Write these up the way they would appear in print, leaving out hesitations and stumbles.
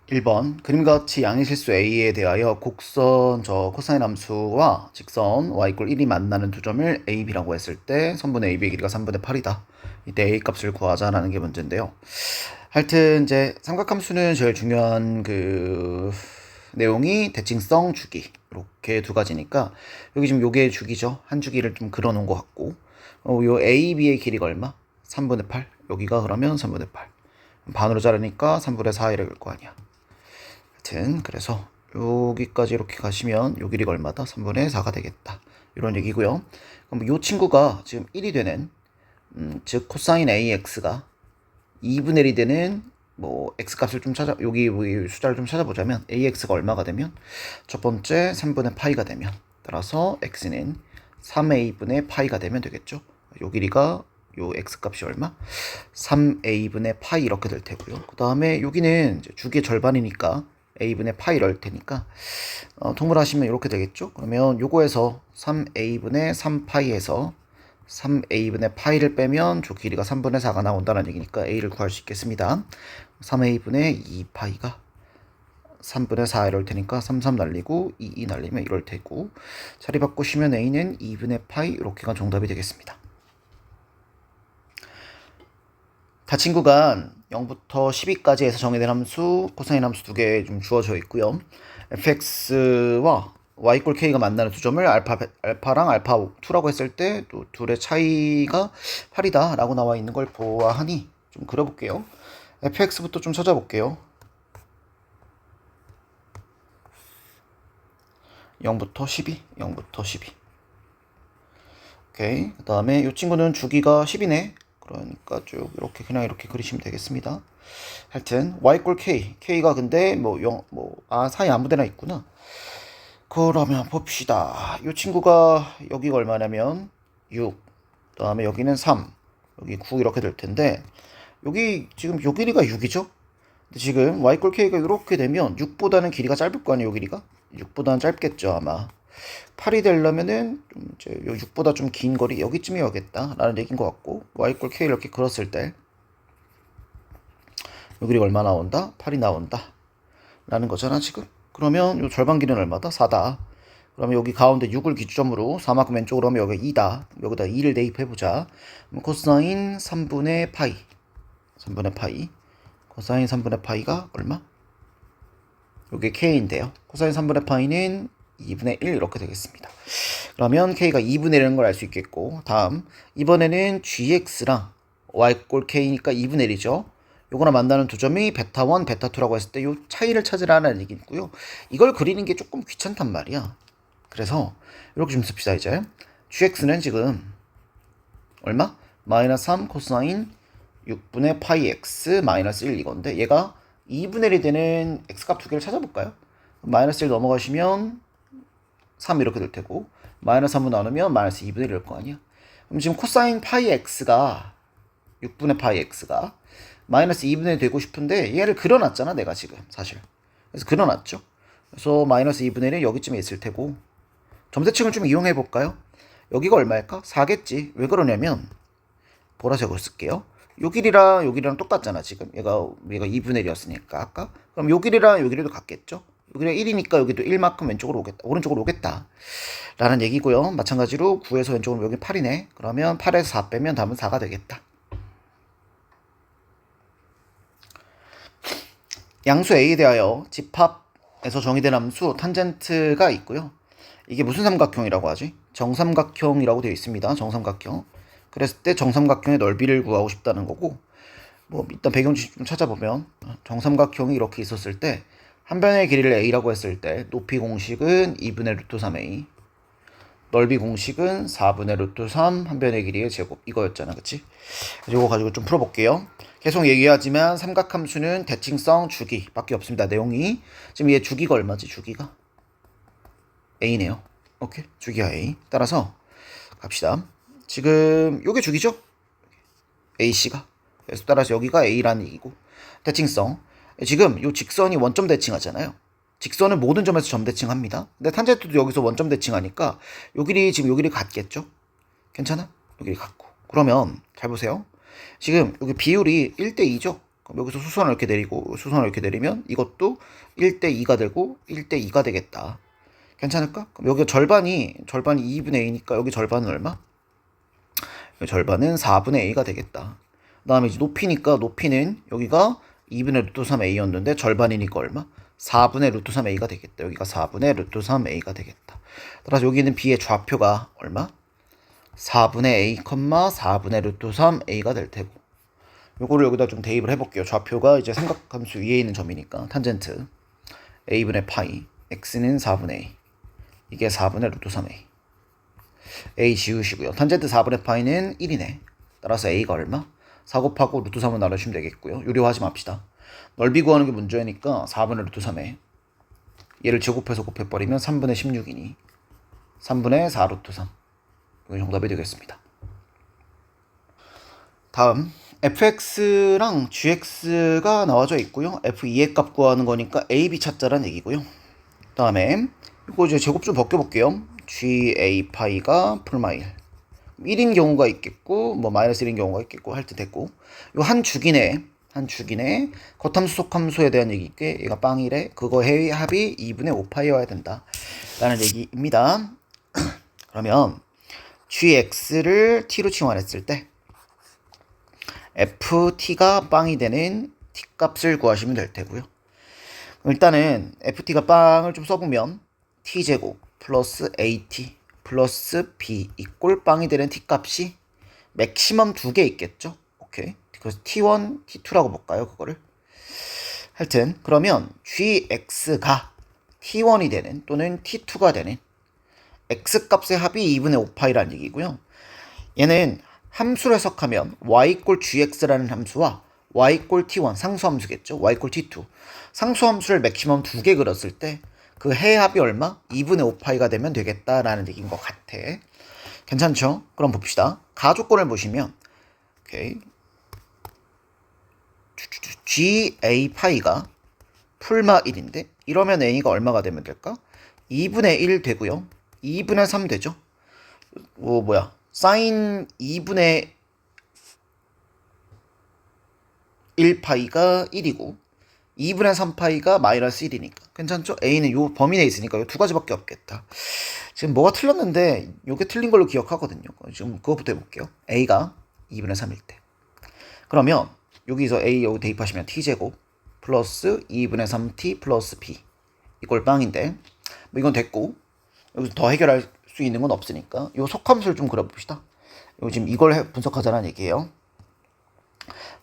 1번 그림과 같이 양의실수 A에 대하여 곡선 코사인 함수와 직선 y = 1이 만나는 두 점을 A, B라고 했을 때 선분의 AB의 길이가 3분의 8이다. 이때 A 값을 구하자라는 게 문제인데요. 하여튼 이제 삼각함수는 제일 중요한 내용이 대칭성 주기 이렇게 두 가지니까 여기 지금 요게 주기죠. 한 주기를 좀 그려 놓은 것 같고 요 A, B의 길이가 얼마? 3분의 8. 여기가 그러면 3분의 8. 반으로 자르니까 3분의 4 이럴 거 아니야. 하여튼 그래서 여기까지 이렇게 가시면 요 길이가 얼마다? 3분의 4가 되겠다. 이런 얘기고요. 그럼 요 친구가 지금 1이 되는 즉 코사인 AX가 2분의 1이 되는 x 값을 좀 여기 숫자를 좀 찾아보자면 AX가 얼마가 되면 첫 번째 3분의 파이가 되면 따라서 x는 3a분의 파이가 되면 되겠죠. 요 길이가 요 x 값이 얼마? 3a분의 파이 이렇게 될 테고요. 그 다음에 여기는 주기의 절반이니까 a분의 파이 이럴 테니까 통분하시면 이렇게 되겠죠. 그러면 요거에서 3a분의 3파이에서 3a분의 파이를 빼면 저 길이가 3분의 4가 나온다는 얘기니까 a를 구할 수 있겠습니다. 3a분의 2파이가 3분의 4 이럴 테니까 3, 3 날리고 2 날리면 이럴 테고 자리 바꾸시면 a는 2분의 파이 이렇게가 정답이 되겠습니다. 닫힌 구간 0부터 12까지 해서 정의된 함수, 코사인 함수 두 개 좀 주어져 있고요. fx와 y = k가 만나는 두 점을 알파랑 알파 2라고 했을 때 또 둘의 차이가 8이다 라고 나와 있는 걸 보아하니 좀 그려볼게요. fx부터 좀 찾아볼게요. 0부터 12, 0부터 12. 오케이. 그 다음에 이 친구는 주기가 10이네. 그러니까 쭉 이렇게 그냥 이렇게 그리시면 되겠습니다. 하여튼 y = k, k가 근데 사이 아무데나 있구나. 그러면 봅시다. 이 친구가 여기가 얼마냐면 6, 그 다음에 여기는 3, 여기 9 이렇게 될 텐데 여기 지금 요 길이가 6이죠? 근데 지금 y = k가 이렇게 되면 6보다는 길이가 짧을 거 아니에요, 요 길이가? 6보다는 짧겠죠, 아마. 8이 되려면은 좀 이제 요 6보다 좀 긴 거리 여기쯤이어야겠다 라는 얘기인 것 같고 y = k 이렇게 그렸을 때 요 길이가 얼마 나온다? 8이 나온다 라는 거잖아 지금. 그러면 요 절반 길이는 얼마다? 4다. 그러면 여기 가운데 6을 기점으로 4만큼 왼쪽으로 하면 여기가 2다. 여기다 2를 대입해보자. 코사인 3분의 파이. 3분의 파이. 코사인 3분의 파이가 얼마? 요게 k인데요. 코사인 3분의 파이는 2분의 1 이렇게 되겠습니다. 그러면 k가 2분의 1인 걸 알 수 있겠고 다음 이번에는 gx랑 y = k니까 2분의 1이죠. 요거랑 만나는 두 점이 베타1, 베타2라고 했을 때 요 차이를 찾으라는 얘기고요. 이걸 그리는 게 조금 귀찮단 말이야. 그래서 이렇게 좀 씁시다 이제. gx는 지금 얼마? 마이너스 3 코사인 6분의 파이 x 마이너스 1 이건데 얘가 2분의 1이 되는 x값 두 개를 찾아볼까요? 마이너스 1 넘어가시면 3 이렇게 될 테고 마이너스 3분 나누면 마이너스 2분의 1일 거 아니야. 그럼 지금 코사인 파이 x가 6분의 파이 x가 마이너스 2분의 1 되고 싶은데 얘를 그려놨잖아 내가 지금 사실. 그래서 그려놨죠. 그래서 마이너스 2분의 1은 여기쯤에 있을 테고 점대칭을 좀 이용해 볼까요? 여기가 얼마일까? 4겠지. 왜 그러냐면 보라색으로 쓸게요. 요 길이랑 똑같잖아 지금. 얘가 2분의 1이었으니까 아까. 그럼 요 길이랑 요 길이도 같겠죠? 여기가 1이니까 여기도 1만큼 왼쪽으로 오겠다. 오른쪽으로 오겠다. 라는 얘기고요. 마찬가지로 9에서 왼쪽으로 여기 8이네. 그러면 8에서 4 빼면 답은 4가 되겠다. 양수 A에 대하여 집합에서 정의된 함수 탄젠트가 있고요. 이게 무슨 삼각형이라고 하지? 정삼각형이라고 되어 있습니다. 정삼각형. 그랬을 때 정삼각형의 넓이를 구하고 싶다는 거고 일단 배경 지식 좀 찾아보면 정삼각형이 이렇게 있었을 때 한 변의 길이를 a라고 했을 때 높이 공식은 2분의 루트 3a 넓이 공식은 4분의 루트 3 한 변의 길이의 제곱 이거였잖아 그치? 이거 가지고 좀 풀어볼게요. 계속 얘기하지만 삼각함수는 대칭성 주기 밖에 없습니다. 내용이 지금 얘 주기가 얼마지? 주기가 a네요. 오케이 주기가 a. 따라서 갑시다. 지금 요게 주기죠? AC가. 그래서 따라서 여기가 A라는 얘기고 대칭성. 지금 요 직선이 원점 대칭하잖아요. 직선은 모든 점에서 점 대칭합니다. 근데 탄젠트도 여기서 원점 대칭하니까 요 길이 지금 요 길이 같겠죠? 괜찮아? 요 길이 같고. 그러면 잘 보세요. 지금 여기 비율이 1대2죠? 그럼 여기서 수선을 이렇게 내리고 수선을 이렇게 내리면 이것도 1대 2가 되고 1대 2가 되겠다. 괜찮을까? 그럼 여기 절반이 2분의 A니까 여기 절반은 얼마? 여기 절반은 4분의 A가 되겠다. 그 다음에 이제 높이니까 높이는 여기가 2분의 루트 3A였는데 절반이니까 얼마? 4분의 루트 3A가 되겠다. 여기가 4분의 루트 3A가 되겠다. 따라서 여기는 B의 좌표가 얼마? 4분의 A, 4분의 루트 3A가 될 테고, 요거를 여기다 좀 대입을 해볼게요. 좌표가 이제 삼각함수 위에 있는 점이니까 탄젠트 A분의 파이, X는 4분의 A, 이게 4분의 루트 3A. A 지우시고요. 탄젠트 4분의 파이는 1이네. 따라서 A가 얼마? 4 곱하고 루트 3을 나누시면 되겠고요. 유료하지 맙시다. 넓이 구하는 게 문제니까 4분의 루트 3에 얘를 제곱해서 곱해버리면 3분의 16이니 3분의 4 루트 3. 이게 정답이 되겠습니다. 다음 fx랑 gx가 나와져 있고요. f2의 값 구하는 거니까 a, b 찾자란 얘기고요. 다음에 이거 이제 제곱 좀 벗겨볼게요. ga 파이가 풀마일 1인 경우가 있겠고 뭐 마이너스 1인 경우가 있겠고 할 때 됐고, 요 한 주기네 겉함수 속함수에 대한 얘기게 얘가 빵이래. 그거 합이 2분의 5파이여야 된다 라는 얘기입니다. 그러면 gx를 t로 치환했을 때 ft가 빵이 되는 t값을 구하시면 될 테고요. 일단은 ft가 빵을 좀 써보면 t제곱 플러스 at 플러스 b 이꼴 빵이 되는 t값이 맥시멈 2개 있겠죠. 오케이. 그래서 t1, t2라고 볼까요? 그거를. 하여튼 그러면 gx가 t1이 되는 또는 t2가 되는 x값의 합이 2분의 5파이라는 얘기고요. 얘는 함수를 해석하면 y=gx라는 함수와 y=t1 상수함수겠죠. y=t2 상수함수를 맥시멈 2개 그렸을 때 그 해합이 얼마? 2분의 5파이가 되면 되겠다라는 얘기인 것 같아. 괜찮죠? 그럼 봅시다. 가조건을 보시면 오케이. ga 파이가 풀마 1인데 이러면 a가 얼마가 되면 될까? 2분의 1 되고요. 2분의 3 되죠. 사인 2분의 1파이가 1이고 2분의 3파이가 마이너스 1이니까 괜찮죠? a는 요 범위 내에 있으니까 요 두 가지밖에 없겠다. 지금 뭐가 틀렸는데 요게 틀린 걸로 기억하거든요. 지금 그거부터 해볼게요. a가 2분의 3일 때 그러면 여기서 a 여기 대입하시면 t제곱 플러스 2분의 3t 플러스 b 이걸 빵인데 뭐 이건 됐고 여기서 더 해결할 수 있는 건 없으니까 요 속함수를 좀 그려봅시다. 요 지금 이걸 분석하자는 얘기예요.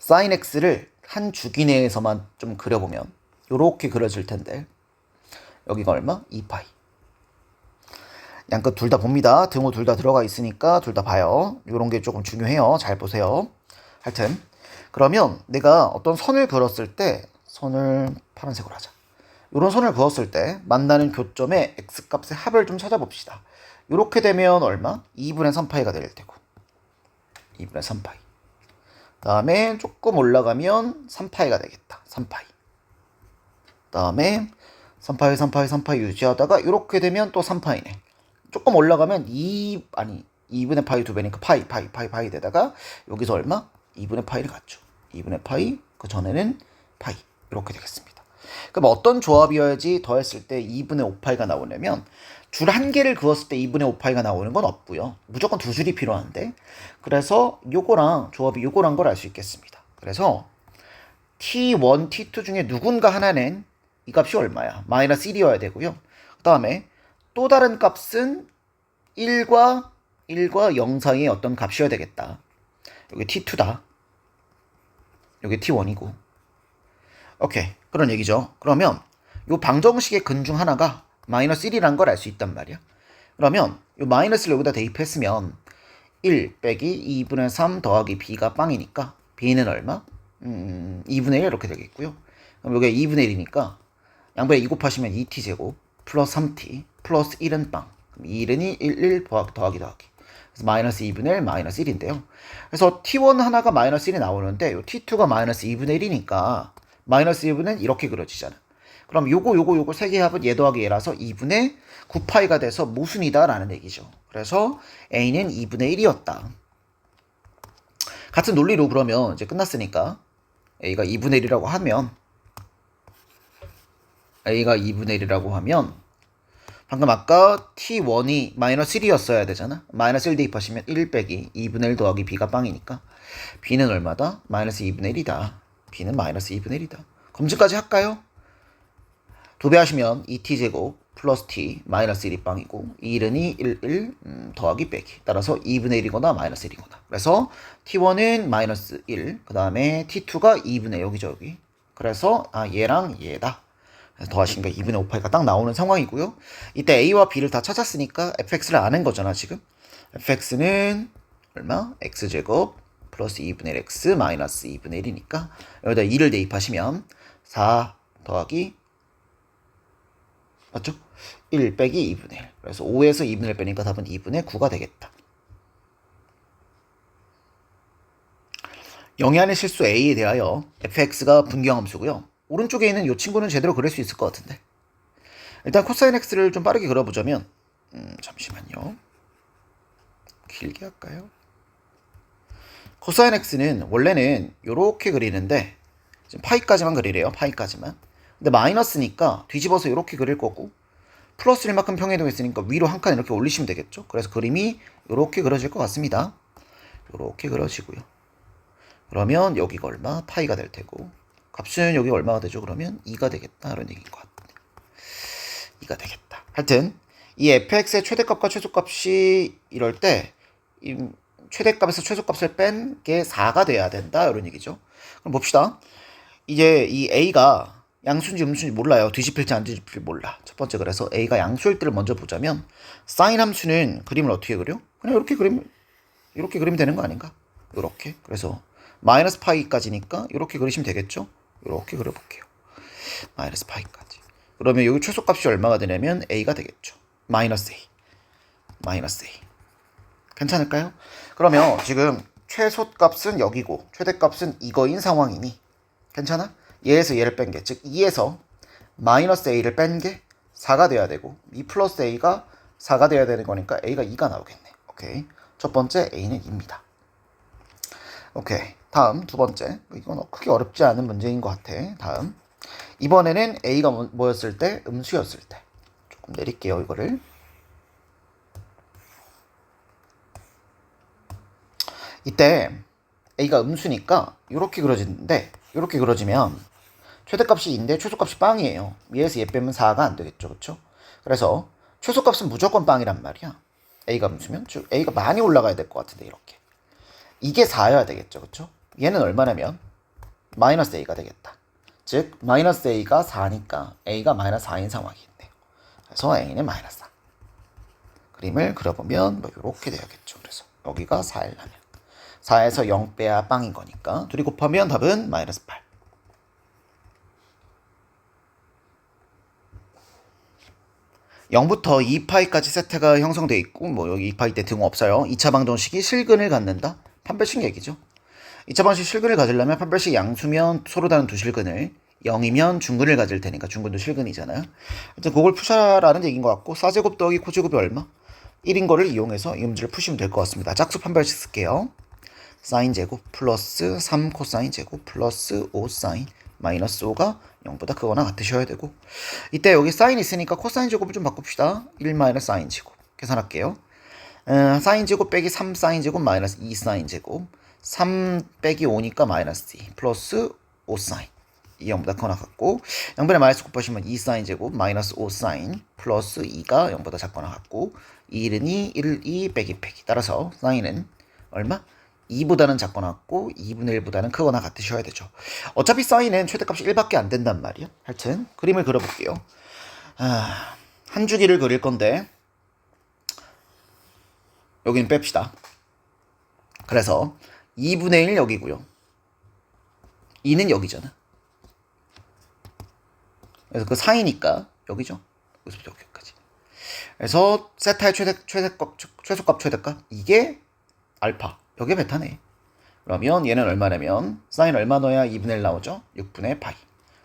sin x를 한 주기 내에서만 좀 그려보면 요렇게 그려질 텐데 여기가 얼마? 2파이. 양끝 둘 다 봅니다. 등호 둘 다 들어가 있으니까 둘 다 봐요. 요런 게 조금 중요해요. 잘 보세요. 하여튼 그러면 내가 어떤 선을 그렸을 때 선을 파란색으로 하자. 요런 선을 그었을 때 만나는 교점의 x값의 합을 좀 찾아봅시다. 요렇게 되면 얼마? 2분의 3파이가 될 테고 2분의 3파이. 다음에 조금 올라가면 3파이가 되겠다. 3파이. 다음에 3파이 유지하다가 이렇게 되면 또 3파이네. 조금 올라가면 2분의 파이 2배니까 파이 되다가 여기서 얼마? 2분의 파이를 갖죠. 2분의 파이, 그 전에는 파이. 이렇게 되겠습니다. 그럼 어떤 조합이어야지 더했을 때 2분의 5파이가 나오냐면 줄 한 개를 그었을 때 2분의 5파이가 나오는 건 없고요. 무조건 두 줄이 필요한데 그래서 요거랑 조합이 요거란 걸 알 수 있겠습니다. 그래서 t1, t2 중에 누군가 하나는 이 값이 얼마야? 마이너스 1이어야 되고요. 그 다음에 또 다른 값은 1과 0 사이의 어떤 값이어야 되겠다. 여기 t2다. 여기 t1이고. 오케이. 그런 얘기죠. 그러면 요 방정식의 근 중 하나가 마이너스 1이란 걸 알 수 있단 말이야. 그러면 이 마이너스를 여기다 대입했으면 1 빼기 2분의 3 더하기 b가 빵이니까 b는 얼마? 2분의 1 이렇게 되겠고요. 그럼 여기가 2분의 1이니까 양변에 2 곱하시면 2t제곱 플러스 3t 플러스 1은 빵. 그럼 1은 1 더하기. 그래서 마이너스 2분의 1 마이너스 1인데요. 그래서 t1 하나가 마이너스 1이 나오는데 요 t2가 마이너스 2분의 1이니까 마이너스 1분은 이렇게 그려지잖아. 그럼 요거 세 개 합은 얘 더하기 얘라서 2분의 9파이가 돼서 모순이다 라는 얘기죠. 그래서 a는 2분의 1이었다. 같은 논리로 그러면 이제 끝났으니까 a가 2분의 1이라고 하면 방금 아까 t1이 마이너스 1이었어야 되잖아. 마이너스 1 대입하시면 1 빼기 2분의 1 더하기 b가 빵이니까 b는 얼마다? 마이너스 2분의 1이다. b는 마이너스 2분의 1이다. 검증까지 할까요? 2배 하시면 2t제곱 플러스 t 마이너스 1이 빵이고 1은 1 더하기 빼기 따라서 2분의 1이거나 마이너스 1이거나 그래서 t1은 마이너스 1 그 다음에 t2가 2분의 여기죠 여기 그래서 얘랑 얘다 더하시니까 2분의 5파이가 딱 나오는 상황이고요. 이때 a와 b를 다 찾았으니까 fx를 아는 거잖아 지금. fx는 얼마? x제곱 플러스 2분의 1 x 마이너스 2분의 1이니까 여기다 2를 대입하시면 4 더하기 맞죠? 1 빼기 2분의 1 그래서 5에서 2분의 1 빼니까 답은 2분의 9가 되겠다. 영의 실수 a에 대하여 fx가 분기함수고요. 오른쪽에 있는 이 친구는 제대로 그릴 수 있을 것 같은데 일단 코사인 x를 좀 빠르게 그려보자면 잠시만요. 길게 할까요? 코사인 x는 원래는 이렇게 그리는데 지금 파이까지만 그리래요. 파이까지만. 근데 마이너스니까 뒤집어서 이렇게 그릴 거고 플러스 1만큼 평행이동했으니까 위로 한 칸 이렇게 올리시면 되겠죠. 그래서 그림이 이렇게 그려질 것 같습니다. 이렇게 그려지고요. 그러면 여기가 얼마? 파이가 될 테고 값은 여기 얼마가 되죠? 그러면 2가 되겠다. 이런 얘기인 것 같아요. 2가 되겠다. 하여튼 이 fx의 최대값과 최소값이 이럴 때 이 최대값에서 최소값을 뺀 게 4가 돼야 된다. 이런 얘기죠. 그럼 봅시다. 이제 이 a가 양수인지 음수인지 몰라요. 뒤집힐지 안 뒤집힐지 몰라. 첫 번째 그래서 a가 양수일 때를 먼저 보자면 사인 함수는 그림을 어떻게 그려? 그냥 이렇게 그리면 되는 거 아닌가? 이렇게. 그래서 마이너스 파이까지니까 이렇게 그리시면 되겠죠? 이렇게 그려볼게요. 마이너스 파이까지. 그러면 여기 최소값이 얼마가 되냐면 a가 되겠죠. 마이너스 a. 괜찮을까요? 그러면 지금 최소값은 여기고 최대값은 이거인 상황이니 괜찮아? 얘에서 얘를 뺀 게, 즉 2에서 마이너스 a를 뺀 게 4가 돼야 되고 2 플러스 a가 4가 돼야 되는 거니까 a가 2가 나오겠네. 오케이. 첫 번째 a는 2입니다. 오케이. 다음 두 번째. 이건 크게 어렵지 않은 문제인 것 같아. 다음. 이번에는 a가 뭐였을 때? 음수였을 때. 조금 내릴게요, 이거를. 이때 a가 음수니까 이렇게 그려지는데 이렇게 그려지면 최대값이 2인데 최소값이 빵이에요. 얘에서 얘 빼면 4가 안 되겠죠. 그렇죠? 그래서 최소값은 무조건 빵이란 말이야. a가 음수면 즉 a가 많이 올라가야 될 것 같은데 이렇게. 이게 4여야 되겠죠. 그렇죠? 얘는 얼마냐면 마이너스 a가 되겠다. 즉 마이너스 a가 4니까 a가 마이너스 4인 상황이겠네요. 그래서 a는 마이너스 4. 그림을 그려보면 뭐 이렇게 돼야겠죠. 그래서 여기가 4일라면 4에서 0 빼야 빵인 거니까 둘이 곱하면 답은 마이너스 8. (0부터) 2파이까지 세트가 형성되어 있고 뭐 여기 2파이 때 등 없어요. 2차 방정식이 실근을 갖는다. 판별식 얘기죠. 2차 방정식 실근을 가지려면 판별식 양수면 서로 다른 두 실근을 0이면 중근을 가질 테니까 중근도 실근이잖아요. 하여튼 그걸 푸셔라는 얘기인 것 같고 4제곱 더하기 코제곱이 얼마? 1인 거를 이용해서 이 문제를 푸시면 될 것 같습니다. 짝수 판별식 쓸게요. 사인 제곱 플러스 3 코사인 제곱 플러스 5 사인 마이너스 5가 0보다 크거나 같으셔야 되고 이때 여기 사인 있으니까 코사인 제곱을 좀 바꿉시다. 1 마이너스 사인 제곱 계산할게요. 사인 제곱 빼기 3 사인 제곱 마이너스 2 사인 제곱 3 빼기 5니까 마이너스 2 플러스 5 사인 이 0보다 크거나 같고 0분의 마이너스 곱하시면 2 사인 제곱 마이너스 5 사인 플러스 2가 0보다 작거나 같고 1은 2, 1, 2 빼기 따라서 사인은 얼마? 2보다는 작거나 같고 2분의 1보다는 크거나 같으셔야 되죠. 어차피 사인은 최대값이 1밖에 안 된단 말이야. 하여튼 그림을 그려볼게요. 한 주기를 그릴 건데 여기는 뺍시다. 그래서 2분의 1 여기고요. 2는 여기잖아. 그래서 그 사이니까 여기죠. 여기서부터 여기까지. 그래서 세타의 최소값 최대값 이게 알파. 여기에 베타네. 그러면 얘는 얼마냐면 사인 얼마 넣어야 2분의 1 나오죠? 6분의 파이.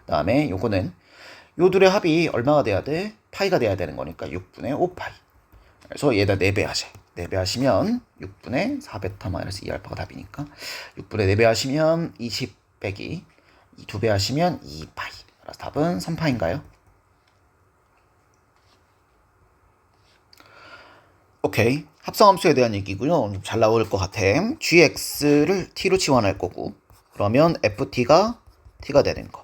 그 다음에 요거는 요 둘의 합이 얼마가 돼야 돼? 파이가 돼야 되는 거니까 6분의 5파이. 그래서 얘다 4배 하재. 4배 하시면 6분의 4베타 마이너스 2알파가 답이니까 6분의 4배 하시면 20 빼기 이 2배 하시면 2파이. 그래서 답은 3파인가요? 오케이. 합성함수에 대한 얘기고요. 좀 잘 나올 것 같아. gx를 t로 치환할 거고, 그러면 ft가 t가 되는 거.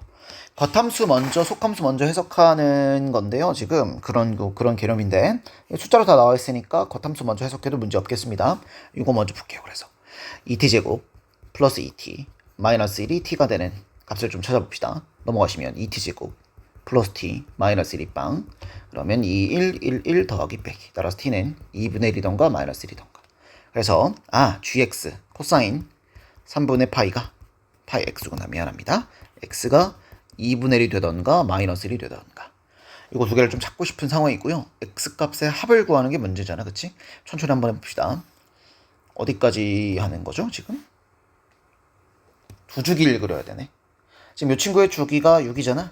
겉함수 먼저, 속함수 먼저 해석하는 건데요. 지금 그런 개념인데 숫자로 다 나와 있으니까 겉함수 먼저 해석해도 문제 없겠습니다. 이거 먼저 볼게요. 그래서 2t제곱 플러스 2t 마이너스 1이 t가 되는 값을 좀 찾아봅시다. 넘어가시면 2t제곱 플러스 t 마이너스 1이 빵. 그러면 2, 1 더하기 빼기. 따라서 t는 2분의 1이던가 마이너스 1이던가. 그래서 gx 코사인 3분의 파이가 파이 x구나. 미안합니다. x가 2분의 1이 되던가 마이너스 1이 되던가. 이거 두 개를 좀 찾고 싶은 상황이고요. x값의 합을 구하는 게 문제잖아. 그치? 천천히 한번 해봅시다. 어디까지 하는 거죠 지금? 두 주기를 그려야 되네. 지금 이 친구의 주기가 6이잖아.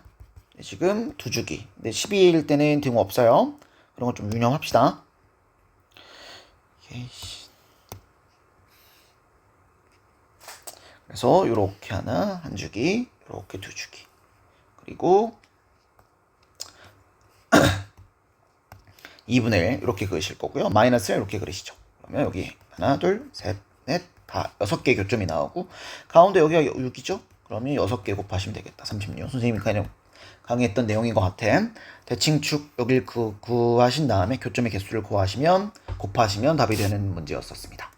지금 두 주기. 근데 12일 때는 등호 없어요. 그런 거 좀 유념합시다. 그래서 요렇게 하나 한 주기, 요렇게 두 주기. 그리고 2분의 1 이렇게 그리실 거고요. 마이너스를 이렇게 그리시죠. 그러면 여기 하나, 둘, 셋, 넷, 다 6개의 교점이 나오고 가운데 여기가 6이죠? 그러면 6개 곱하시면 되겠다. 36. 선생님이 그냥 강의했던 내용인 것 같아. 대칭축 여길 구하신 다음에 교점의 개수를 곱하시면 답이 되는 문제였었습니다.